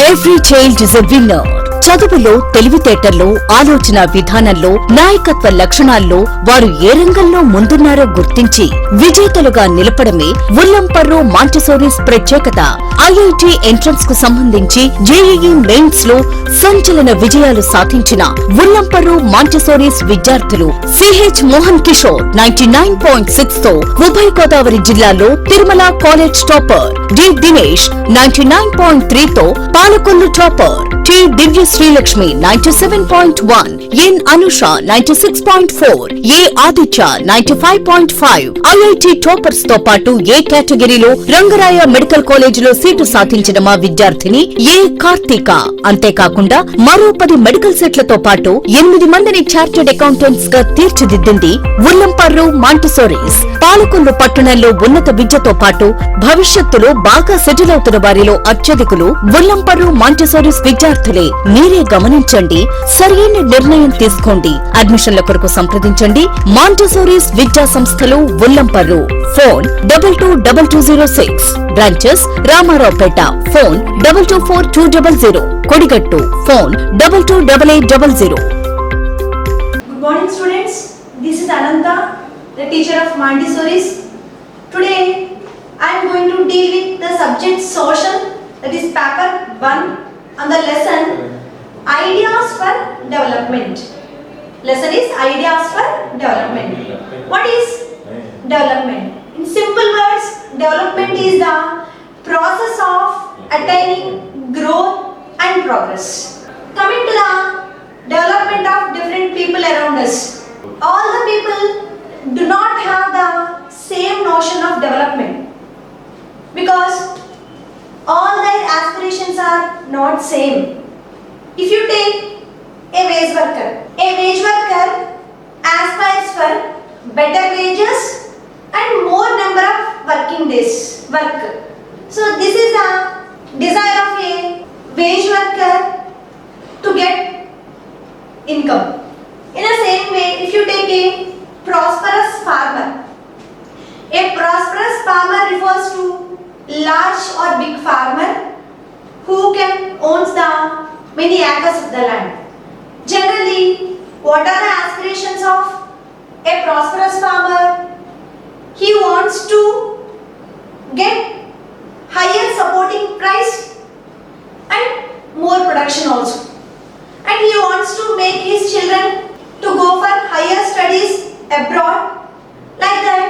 Every child is a winner. చదువులో, తెలివితేటల్లో, ఆలోచన విధానంలో, నాయకత్వ లక్షణాల్లో వారు ఏ రంగంలో ముందున్నారో గుర్తించి విజేతలుగా నిలపడమే ఉల్లంపర్రు మాంటిసోరీస్ ప్రత్యేకత. ఐఐటి ఎంట్రన్స్ కు సంబంధించి జేఈఈ మెయిన్స్ లో సంచలన విజయాలు సాధించిన ఉల్లంపర్రు మాంటిసోరీస్ విద్యార్థులు సిహెచ్ మోహన్ కిషోర్ 99.6 తో ఉభయ గోదావరి జిల్లాలో Tirumala college topper, D Dinesh 99.3 తో Palakollu topper, T Divya Srilakshmi 97.1, N Anusha 96.4, A Aditya 95.5 IIT toppers తో పాటు ఏ కేటగిరీలో రంగరాయ మెడికల్ కాలేజీలో సీటు సాధించిన మా విద్యార్థిని ఏ కార్తీక. అంతేకాకుండా మరో 10 మెడికల్ సెట్లతో పాటు 8 మందిని చార్టెడ్ అకౌంటెంట్స్ గా తీర్చిదిద్దింది ఉల్లంపర్రు మాంటిసోరీస్. పాలకొల్లు పట్టణంలో ఉన్నత విద్యతో పాటు భవిష్యత్తులో బాగా సెటిల్ అవుతున్న వారిలో అత్యధికులు ఉల్లంపర్రు మాంటిసోరీస్ విద్యార్థులే. మీరే గమనించండి, సరైన నిర్ణయం తీసుకోండి. అడ్మిషన్ల కొరకు సంప్రదించండి మాంటిసోరీస్ విద్యా సంస్థలు Ullamparru. Phone 222206. Branches Ramaraopeta. Phone 224200. Kodigattu. Phone 228800. Good morning students, this is Ananta, the teacher of Montessori's. Today I am going to deal with the subject social, that is paper 1, on the lesson Ideas for Development. Lesson is Ideas for Development. What is development? In simple words, development is the process of attaining growth and progress. Coming to the development of different people around us. All the people do not have the same notion of development because all their aspirations are not same. If you take a wage worker aspires for better wages and more number of working days work. So this is the desire of a wage worker to get income. In the same way, if you take a prosperous farmer refers to large or big farmer who can owns the many acres of the land. Generally, what are the aspirations of a prosperous farmer? He wants to get higher supporting price and more production also. And he wants to make his children to go for higher studies abroad. Like that,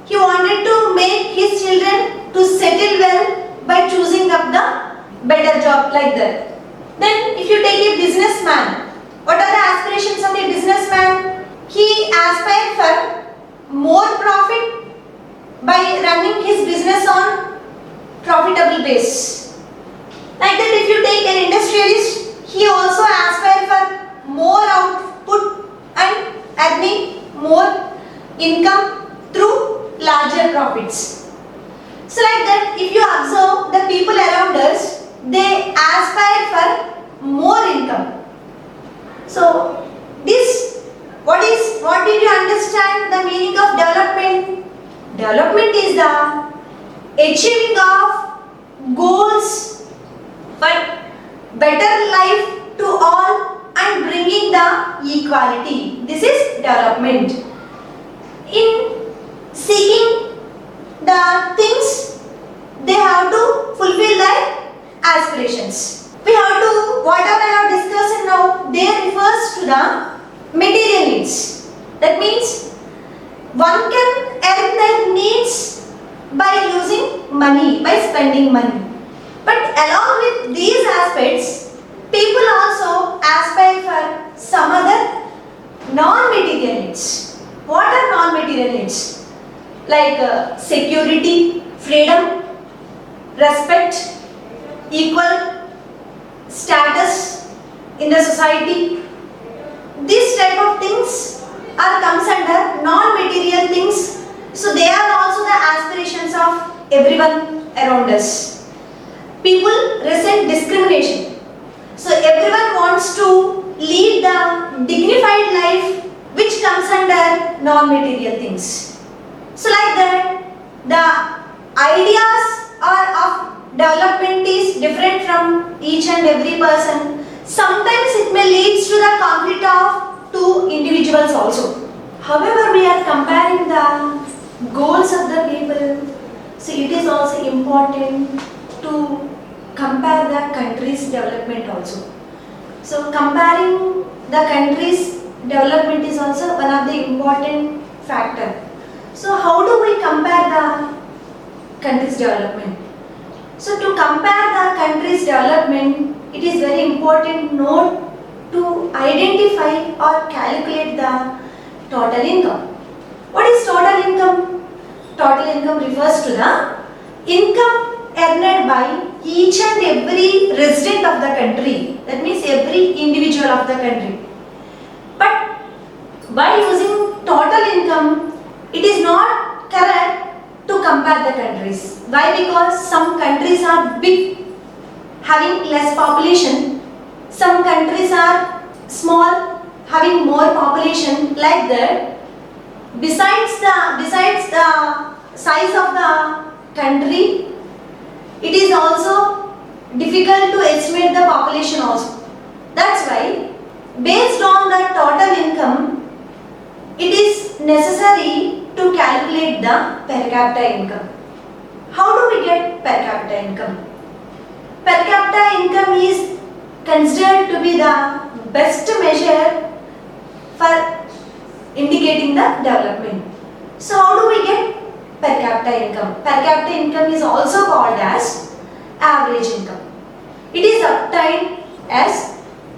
he wanted to make his children to settle well by choosing up the better job like that. Then if you take a businessman, what are the aspirations of a businessman? He aspires for more profit by running his business on profitable base. Like that, if you take an industrialist, he also aspires for more output and earning more income through larger profits. So like that, if you observe the people around us, they aspire for more income. So what did you understand the meaning of development? Development is the achieving of goals for better life to all and bringing the equality. This is development. In seeking the things, they have to fulfill their aspirations. We have to, whatever I have discussed now, they refers to the material needs. That means one can earn their needs by using money, by spending money. But along with these aspects, people also aspire for some other non-material needs. What are non-material needs? Like security, freedom, respect, equal status in the society. This type of things comes under non-material things. So they are also the aspirations of everyone around us. People resent discrimination. So everyone wants to lead the dignified life which comes under non-material things. So like that, the ideas are of development is different from each and every person. Sometimes it may lead to the conflict of two individuals also. However, we are comparing the goals of the people. So it is also important to compare the country's development also. So comparing the country's development is also one of the important factor. So how do we compare the country's development? So to compare the country's development, it is very important not to identify or calculate the total income. What is total income? Total income refers to the income earned by each and every resident of the country. That means every individual of the country. But by using total income, it is not correct to compare the countries. Why? Because some countries are big, having less population. Some countries are small, having more population. Like that. Besides the size of the country, it is also difficult to estimate the population also. That's why, based on the total income, it is necessary to calculate the per capita income. How do we get per capita income? Per capita income is considered to be the best measure for indicating the development. So how do we get per capita income? Per capita income is also called as average income. It is obtained as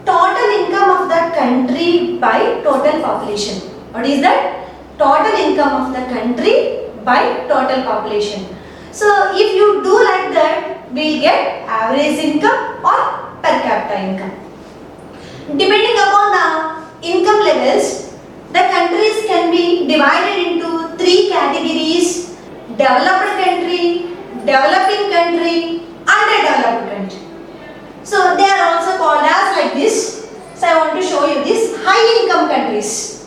total income of the country by total population. What is that? Total income of the country by total population. So if you do like that, we will get average income or per capita income. Depending upon the income levels, the countries can be divided into three categories: developed country, developing country, underdeveloped country. So they are also called as like this. So I want to show you this: high income countries,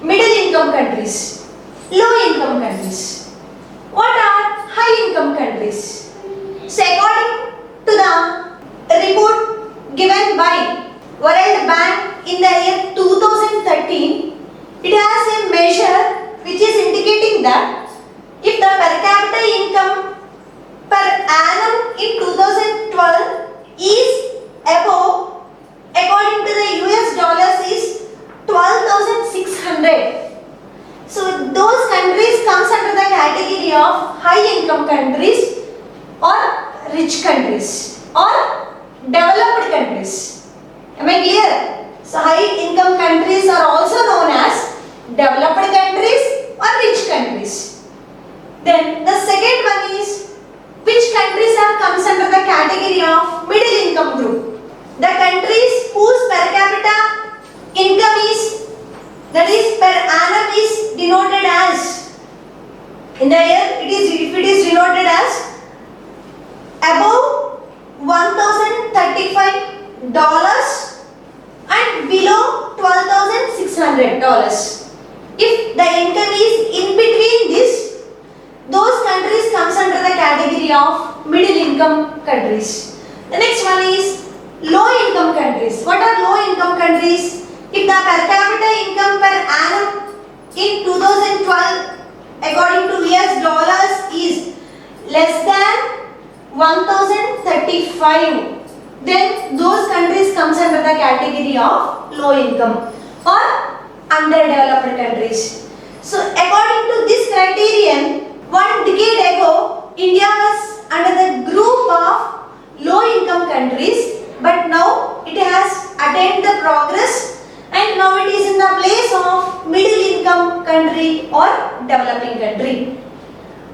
middle income countries, low income countries. What are high income countries? So according to the report given by World Bank in the year 2013, it has a measure which is indicating that if the per capita income per annum in 2012 is above, according to the US dollars, is 12,600. So those countries comes under the category of high income countries or rich countries or developed countries. Am I clear? So high income countries are also known as developed countries or rich countries. Then the second one is which countries are comes under the category of middle income group. The countries whose per capita income is, that is per annum, is denoted as, in the year if it is denoted as above $1,035 and below $12,600. If the income is in between this, those countries comes under the category of middle income countries. The next one is low income countries. What are low income countries? If the per capita income per annum in 2012 according to US dollars is less than 1,035, then those countries comes under the category of low income or underdeveloped countries. So according to this criterion, 1 decade ago, India was under the group of low income countries, but now it has attained the progress and now it is in the place of middle income country or developing country.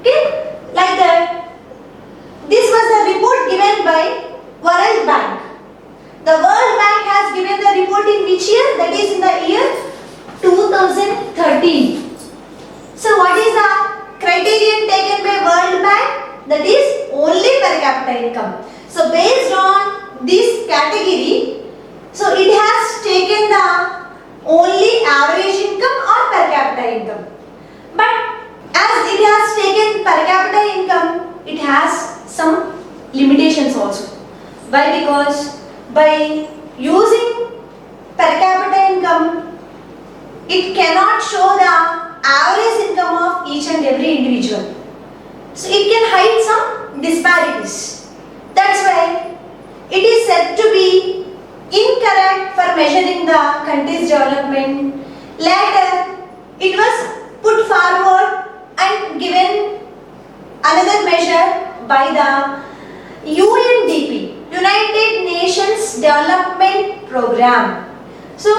Okay, like that. This was the report given by World Bank. The World Bank has given the report in which year? That is in the year 2013. So what is the criterion taken by World Bank? That is only per capita income. So based on this category, so it has taken the only average income or per capita income. But as it has taken per capita income, it has some limitations. because by using per capita income, it cannot show the average income of each and every individual. So it can hide some disparities. That's why it is said to be incorrect for measuring the country's development. Later, it was put forward and given another measure by the UNDP, United Nations Development Program. So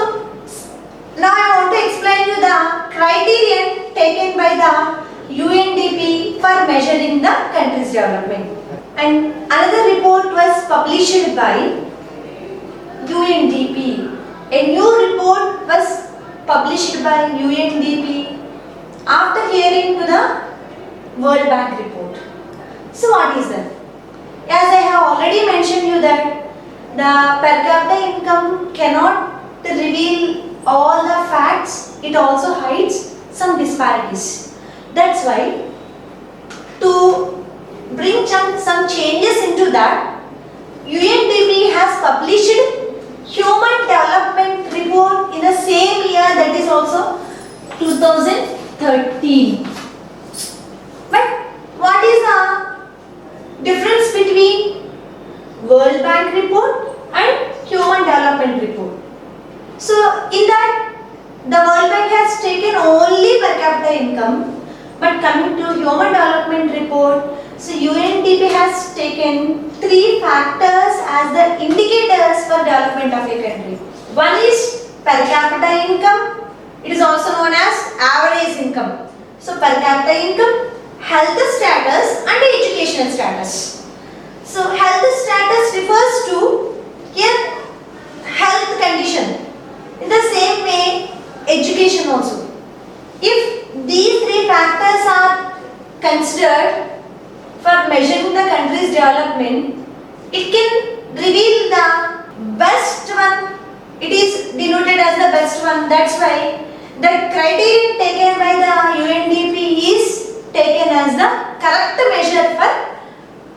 now I want to explain you the criterion taken by the UNDP for measuring the country's development. And another report was published by UNDP. A new report was published by UNDP after hearing to the World Bank report. So what is that? As I have already mentioned you that the per capita income cannot reveal all the facts, it also hides some disparities. That's why to bring some changes into that, UNDP has published Human Development Report in the same year, that is also 2013. But what is the difference between World Bank report and Human Development Report? So in that, the World Bank has taken only per capita income, but coming to Human Development Report, so UNDP has taken 3 factors as the indicators for development of a country. One is per capita income, it is also known as average income. So per capita income, health status and educational status. So health status refers to here health condition. In the same way, education also. If these 3 factors are considered for measuring the country's development, it can reveal the best one. It is denoted as the best one. That's why the criterion taken by the UNDP is taken as the correct measure for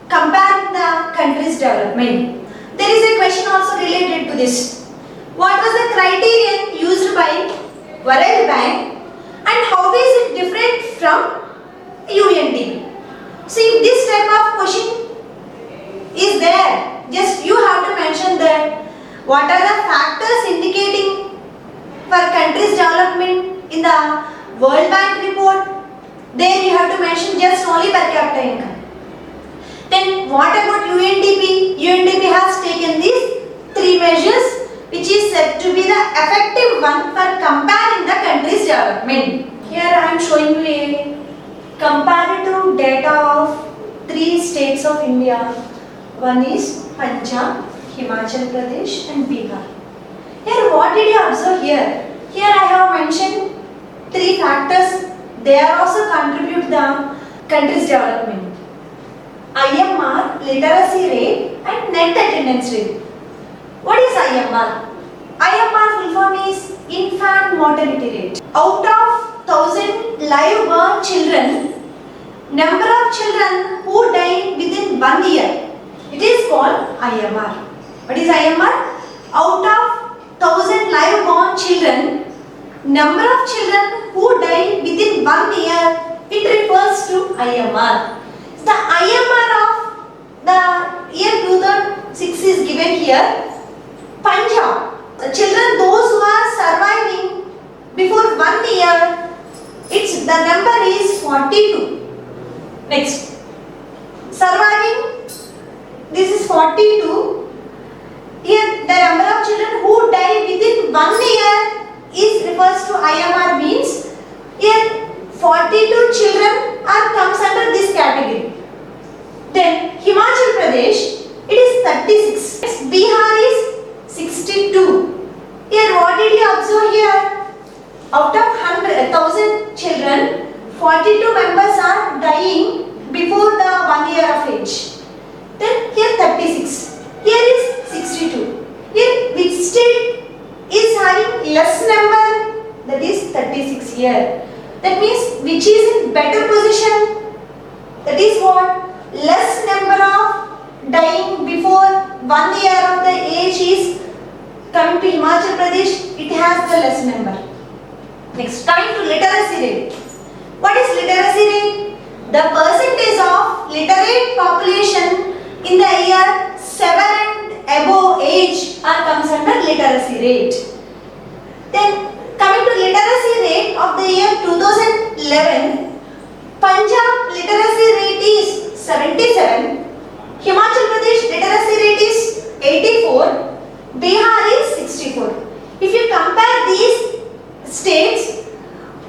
comparing the country's development. There is a question also related to this. What was the criterion used by World Bank and how is it different from UNDP? See, this type of question is there. Just you have to mention that what are the factors indicating for country's development in the World Bank report. There you have to mention just only per capita income. Then what about UNDP? UNDP has taken these 3 measures which is said to be the effective one for comparing the country's development. Here I am showing you a comparative data of 3 states of India. One is Punjab, Himachal Pradesh and Bihar. Here what did you observe here? Here I have mentioned 3 factors. They also contribute the country's development. IMR, literacy rate and net attendance rate. What is IMR? IMR full form is infant mortality rate. Out of 1000 live born children, number of children who die within 1 year, it is called IMR. What is IMR? Out of 1000 live born children, number of children who die within 1 year, it refers to IMR. The IMR of the year 2006 is given here. Punjab, the children those who are surviving before 1 year, the number is 42. Next, surviving, this is 42. Here the number of children who die within 1 year is refers to IMR, means here 42 children comes under this category. Then Himachal Pradesh, it is 36. Next, Bihar is 62. Here what did you observe here? Out of 1,000 children, 42 members are dying before the 1 year of age. Then here 36. Here is 62. Here which state is having less number? That is 36 here. That means which is in better position? That is what? Less number of dying before 1 year of the age is coming to Himachal Pradesh, it has the less number. Next, coming to literacy rate. What is literacy rate? The percentage of literate population in the year 7 and above age comes under literacy rate. Then coming to literacy rate of the year 2011, Punjab literacy rate is 77, Himachal Pradesh literacy rate is 84, Bihar is 64. If you compare these states,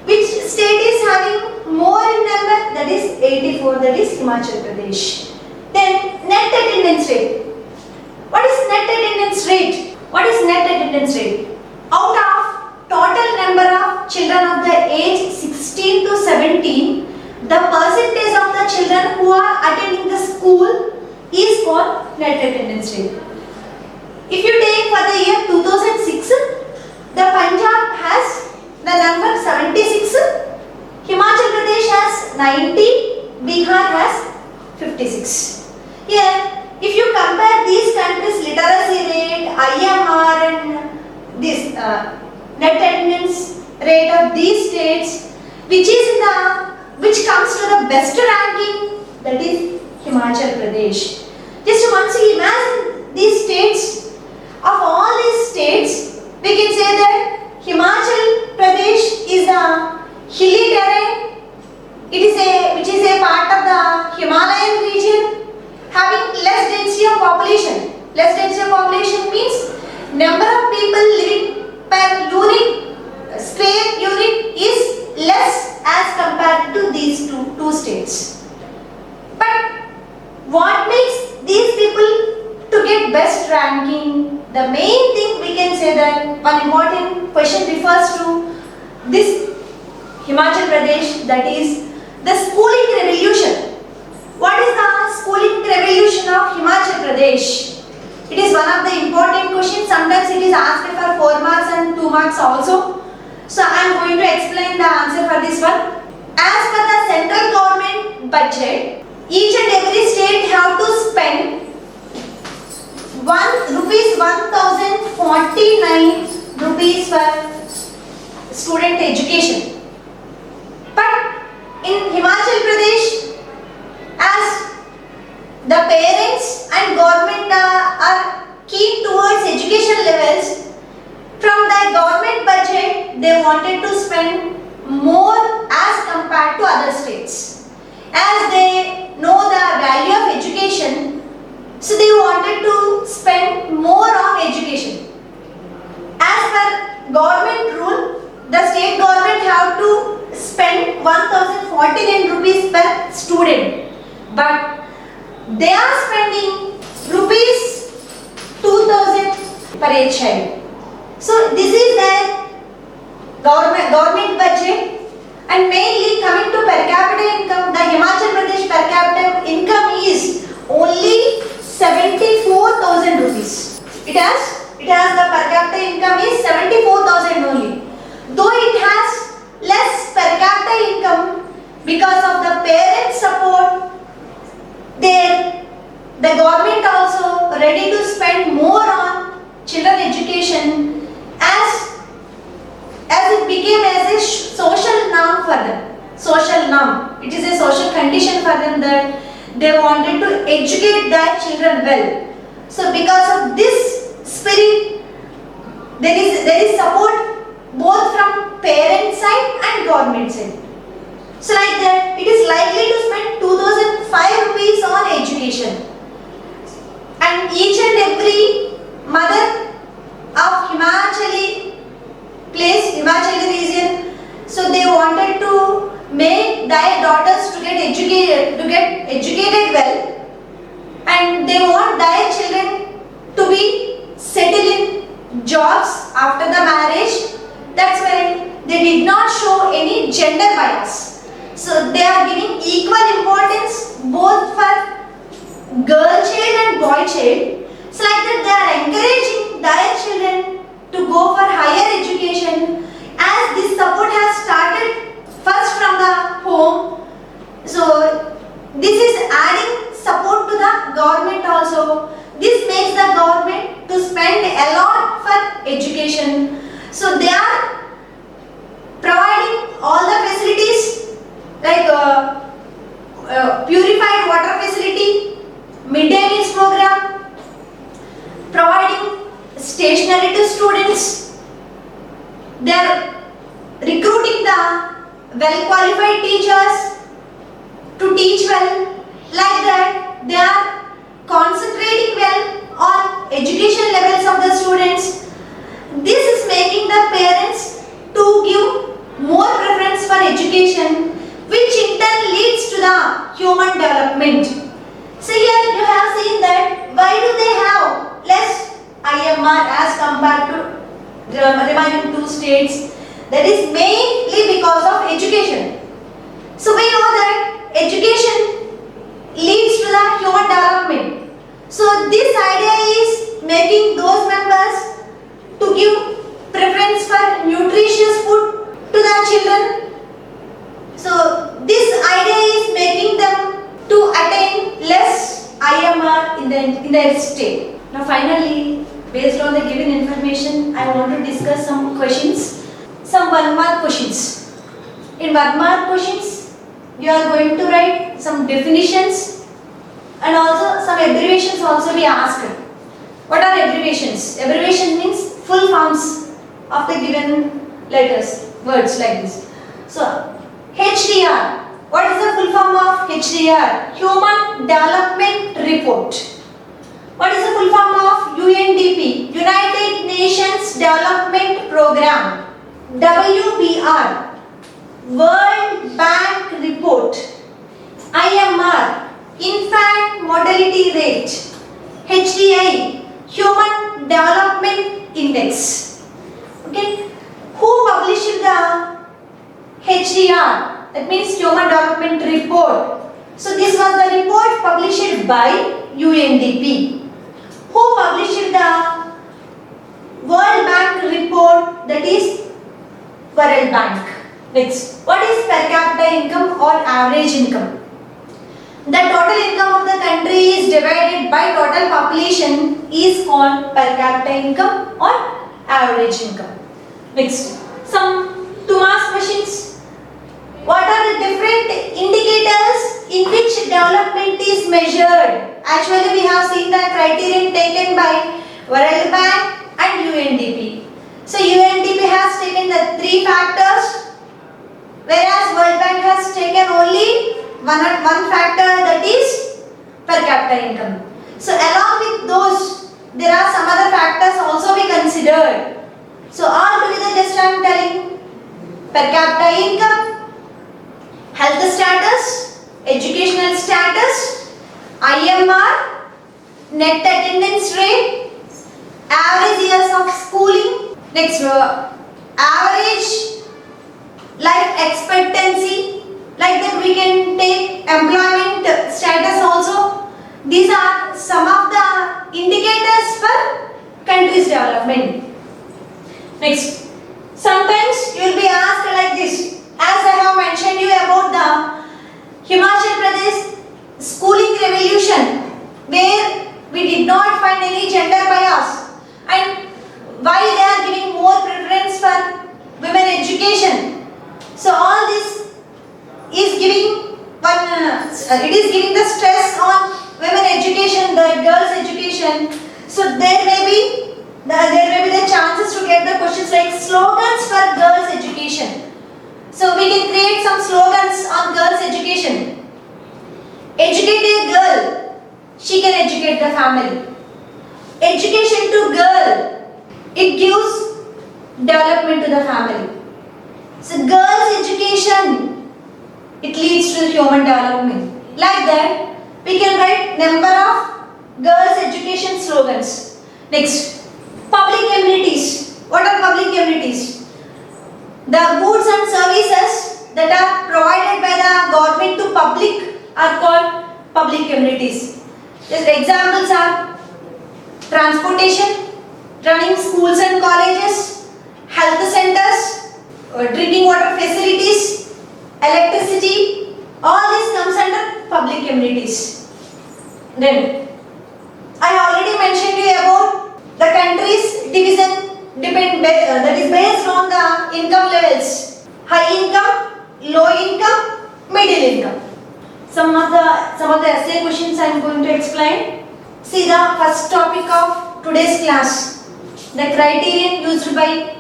which state is having more in number? That is 84, that is Himachal Pradesh. Then net attendance rate. What is net attendance rate? What is net attendance rate? Out of total number of children of the age 16 to 17, the percentage of the children who are attending the school is called net attendance rate. If you take for the year 2006, the Punjab has the number 76, Himachal Pradesh has 90, Bihar has 56. Here, if you compare these countries' literacy rate, IMR and this net attendance rate of these states, which comes to the best ranking, that is Himachal Pradesh. Just once you imagine these states, of all these states, we can say that Himachal Pradesh is a hilly terrain. Which is a part of the Himalayan region, having less density of population. Less density of population means number of people living per unit, square unit is less as compared to these two states. But what makes these people to get best ranking? The main thing we can say that one important question refers to this Himachal Pradesh, that is the schooling revolution. What is the schooling revolution of Himachal Pradesh? It is one of the important questions. Sometimes it is asked for 4 marks and 2 marks also. So I am going to explain the answer for this one. As per the central government budget, each and every state have to spend rupees 1049 rupees for student education. But in Himachal Pradesh, as the parents and government are keen towards education levels, from the government budget they wanted to spend more as compared to other states. As they know the value of education, so they wanted to spend more on education. As per government rule, the state government have to spend 1049 rupees per student, but they are spending rupees 2000 per each child. So this is the government budget, and mainly coming to per capita income, the Himachal Pradesh per capita income is only 74,000 rupees. It has the per capita income is 74,000 only. Though it has less per capita income, because of the parent support, the government also ready to spend more on children education, as it became as a social norm for them. Social norm. It is a social condition for them that they wanted to educate their children well. So because of this spirit, there is support both from parent side and government side. So like that, it is likely to spend 2005 rupees on education. And each and every mother of Himachali place, Himachali region, so they wanted to make their daughters to get educated well, and they want their children to be settled in jobs after the marriage. That's why they did not show any gender bias. So they are giving equal importance both for girl child and boy child. So like that they are encouraging their children to go for higher education, as this support has started first from the home. So this is adding support to the government also. This makes the stationery to students. They are recruiting the well qualified teachers to teach well. Like that, they are concentrating well on education levels of the students. This is making the parents to give more preference for education, which in turn leads to the human development. So here you have seen that why do they have less IMR as compared to the remaining two states? That is mainly because of education. So we know that education leads to the human development. So this idea is making those members to give preference for nutritious food to the children. So this idea is making them to attain less IMR in their state. Now finally, based on the given information, I want to discuss some questions, some 1 mark questions. In 1 mark questions, you are going to write some definitions and also some abbreviations also be asked. What are abbreviations? Abbreviation means full forms of the given letters, words like this. So, HDR. What is the full form of HDR? Human Development Report. What is the full form of UNDP? United Nations Development Program. WBR. World Bank Report. IMR. Infant Mortality Rate. HDI. Human Development Index. Okay. Who published the HDR? That means Human Development Report. So this was the report published by UNDP. Who published the World Bank report? That is World Bank. Next, what is per capita income or average income? The total income of the country is divided by total population is called per capita income or average income. Next, some 2 mark questions. What are the different indicators in which development is measured? Actually, we have seen the criterion taken by World Bank and UNDP. So, UNDP has taken the 3 factors, whereas World Bank has taken only one factor, that is per capita income. So, along with those, there are some other factors also be considered. So, all together just I am telling per capita income, health status, educational status, IMR, net attendance rate, average years of schooling, next average life expectancy, like that we can take employment status also. These are some of the indicators for country's development. Next, sometimes you will be asked like this. As I have mentioned you about the Himachal Pradesh schooling revolution, where we did not find any gender bias, and why they are giving more preference for women education. So all this is giving the stress on women education, the girls education. So there may be the chances to get the questions like slogans for girls education. So we can create some slogans on girls' education. Educate a girl, she can educate the family. Education to girl, it gives development to the family. So girls' education, it leads to human development. Like that, we can write number of girls' education slogans. Next, public amenities. What are public amenities? The goods and services that are provided by the government to public are called public amenities. Just examples are transportation, running schools and colleges, health centers, drinking water facilities, electricity, all this comes under public amenities. Then, I already mentioned you about the country's division that is based on the income levels: high income, low income, middle income. Some of the essay questions I am going to explain. See the first topic of today's class. the criterion used by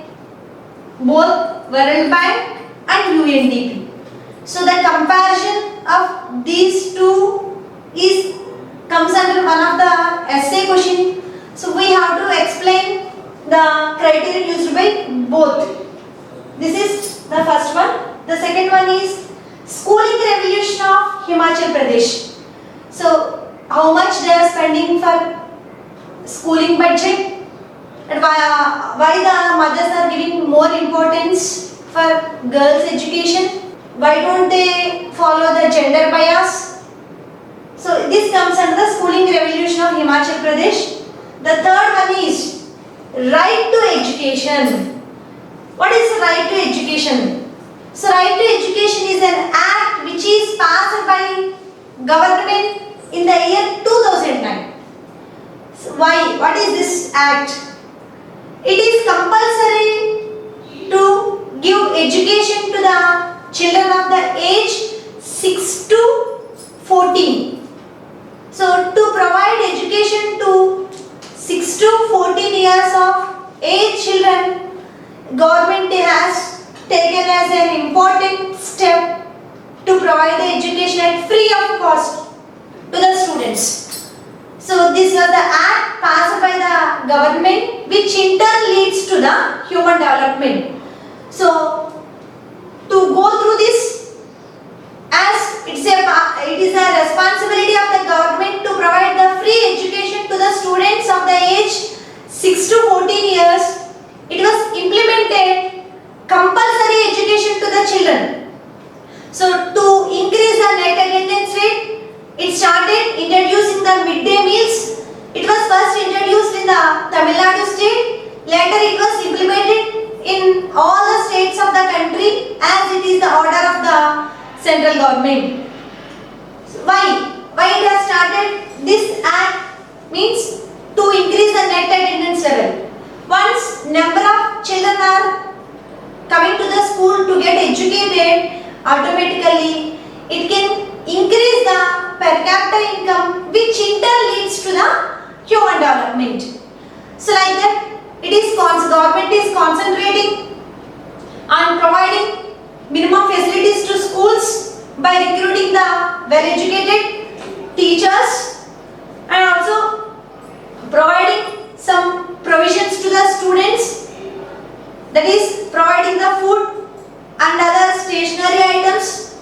both World Bank and UNDP. So the comparison of these two comes under one of the essay question. So we have to explain the criterion used by both. This is the first one. The second one is schooling revolution of Himachal Pradesh. So how much they are spending for schooling budget, and why the mothers are giving more importance for girls' education. Why don't they follow the gender bias? So this comes under the schooling revolution of Himachal Pradesh. The third one is right to education. What is right to education? So right to education is an act which is passed by government in the year 2009. So why? What is this act? It is compulsory to give education to the children of the age 6 to 14. So to provide education to 6 to 14 years of age children, government has taken as an important step to provide the education at free of cost to the students. So this was the act passed by the government, which in turn leads to the human development. So to go through this, as it is a responsibility of the government to provide the free education to the students of the age 6 to 14 years, it was implemented compulsory education to the children. So to increase the net attendance rate, it started introducing the midday meals. It was first introduced in the Tamil Nadu state. Later it was implemented in all the states of the country as it is the order of the central government. So why it has started? This act means to increase the net attendance level. Once number of children are coming to the school to get educated, automatically it can increase the per capita income, which in turn leads to the human development. So like that, government is concentrating on providing minimum facilities to schools by recruiting the well-educated teachers and also providing some provisions to the students, that is providing the food and other stationery items.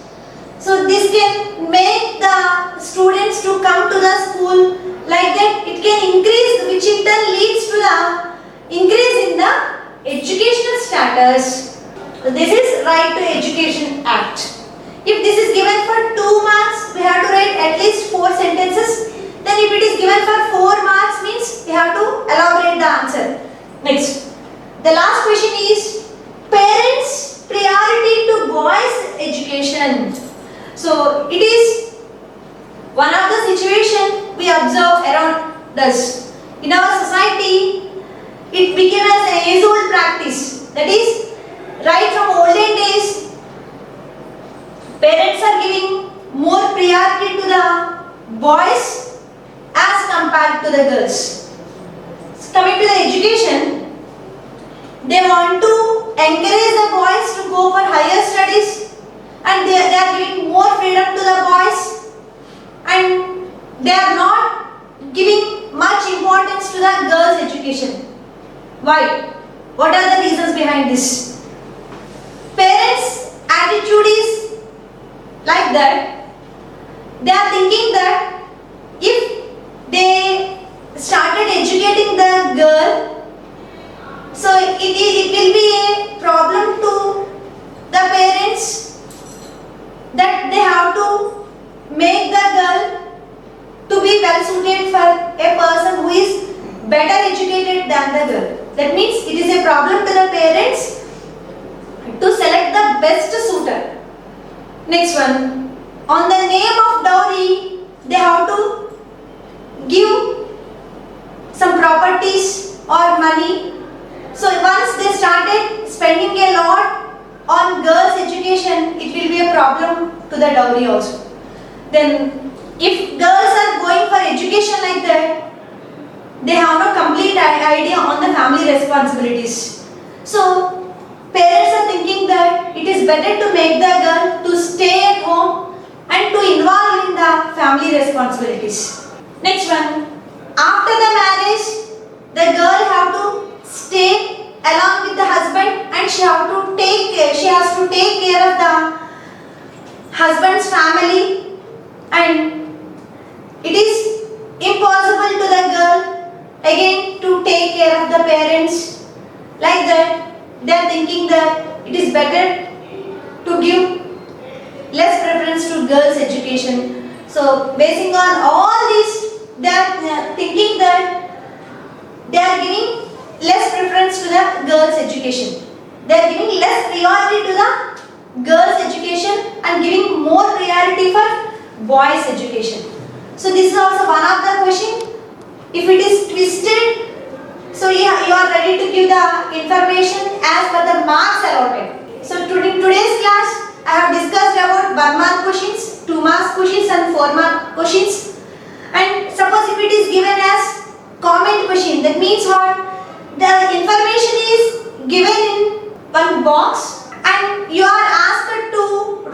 So this can make the students to come to the school, like that it can increase, which in turn leads to the increase in the educational status. So this is Right to Education Act. If this is given for 2 marks, we have to write at least 4 sentences. Then if it is given for 4 marks, means we have to elaborate the answer. Next, the last question is parents' priority to boys' education. So it is one of the situation we observe around us. In our society, it became as an age-old practice. That is, right from olden days, parents are giving more priority to the boys as compared to the girls. So coming to the education, they want to encourage the boys to go for higher studies, and they are giving more freedom to the boys, and they are not giving much importance to the girls' education. Why? What are the reasons behind this? Parents' attitude is like that. They are thinking that if they started educating the girl, so it will be a problem to the parents, that they have to make the girl to be well suited for a person who is better educated than the girl. That means it is a problem to the parents to select the best suitor. Next one, on the name of dowry, they have to give some properties or money. So once they started spending a lot on girls' education, it will be a problem to the dowry also. Then if girls are going for education like that, they have no complete idea on the family responsibilities. So parents are thinking that it is better to make the girl to stay at home and to involve in the family responsibilities. Next one, after the marriage, the girl have to stay along with the husband and she has to take care of the husband's family, and it is impossible to the girl again to take care of the parents. Like that, they are thinking that it is better to give less preference to girls' education. So basing on all this, they are thinking that they are giving less preference to the girls' education. They are giving less priority to the girls' education and giving more priority for boys' education. So this is also one of the question. If it is twisted, so you are ready to give the information as per the marks allotted. So today's class, I have discussed about 1 mark questions, 2 mark questions and 4 mark questions. And suppose if it is given as comment question, that means what? The information is given in one box and you are asked to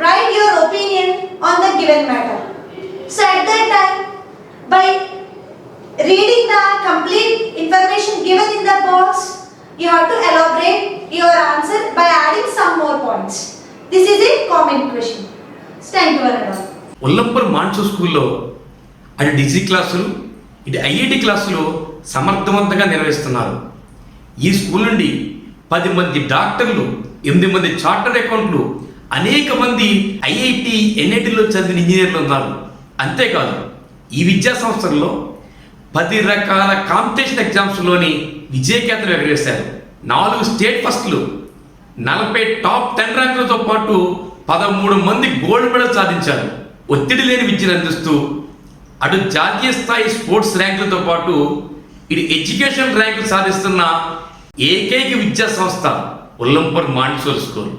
write your opinion on the given matter. So at that time, by reading the complete information given in the box, you have to elaborate your answer by adding some more points. This is a comment question. So thank you very much. ఉల్లంపూర్ మాన్సో స్కూల్లో అటు degree క్లాసులు ఇటు IIT క్లాసులు సమర్థవంతంగా నిర్వహిస్తున్నారు. ఈ school నుండి 10 మంది డాక్టర్లు, 8 మంది చార్టర్డ్ అకౌంట్లు, అనేక మంది ఐఐటి ఎన్ఐటిలో చదివిన ఇంజనీర్లు ఉన్నారు. అంతేకాదు ఈ విద్యా సంస్థల్లో 10 రకాల కాంపిటీషన్ ఎగ్జామ్స్లోని విజయకేతలు ఎగరేశారు. 4 స్టేట్ ఫస్ట్లు, 40 టాప్ 10 ర్యాంకులతో పాటు 13 మంది గోల్డ్ మెడల్ సాధించారు. ఒత్తిడి లేని విద్యను అందిస్తూ అటు జాతీయ స్థాయి స్పోర్ట్స్ ర్యాంకులతో పాటు ఇటు ఎడ్యుకేషన్ ర్యాంకులు సాధిస్తున్న ఏకైక విద్యా సంస్థ ఉల్లంపూర్ మాంటిసోరీ స్కూల్.